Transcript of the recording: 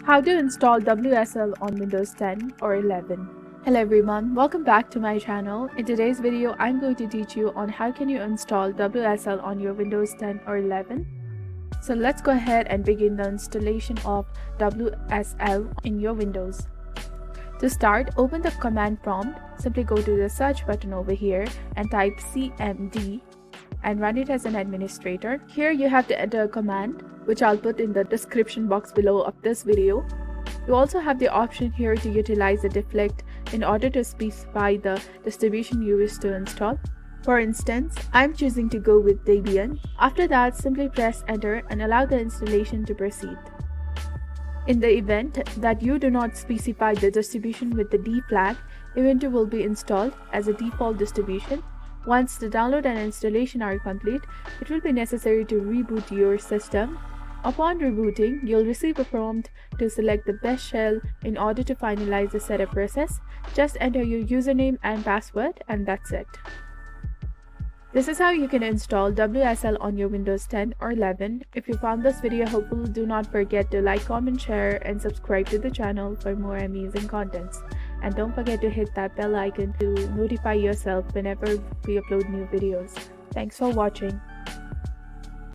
How to install WSL on Windows 10 or 11. Hello everyone, welcome back to my channel. In today's video, I'm going to teach you on how can you install WSL on your Windows 10 or 11. So let's go ahead and begin the installation of WSL in your Windows. To start, open the command prompt. Simply go to the search button over here and type cmd and run it as an administrator. Here you have to enter a command, which I'll put in the description box below of this video. You also have the option here to utilize the deflect in order to specify the distribution you wish to install. For instance, I'm choosing to go with Debian. After that, simply press enter and allow the installation to proceed. In the event that you do not specify the distribution with the D flag, Ubuntu will be installed as a default distribution. Once the download and installation are complete, it will be necessary to reboot your system. Upon rebooting, you'll receive a prompt to select the best shell in order to finalize the setup process. Just enter your username and password, and that's it. This is how you can install WSL on your Windows 10 or 11. If you found this video helpful, do not forget to like, comment, share, and subscribe to the channel for more amazing contents. And don't forget to hit that bell icon to notify yourself whenever we upload new videos. Thanks for watching.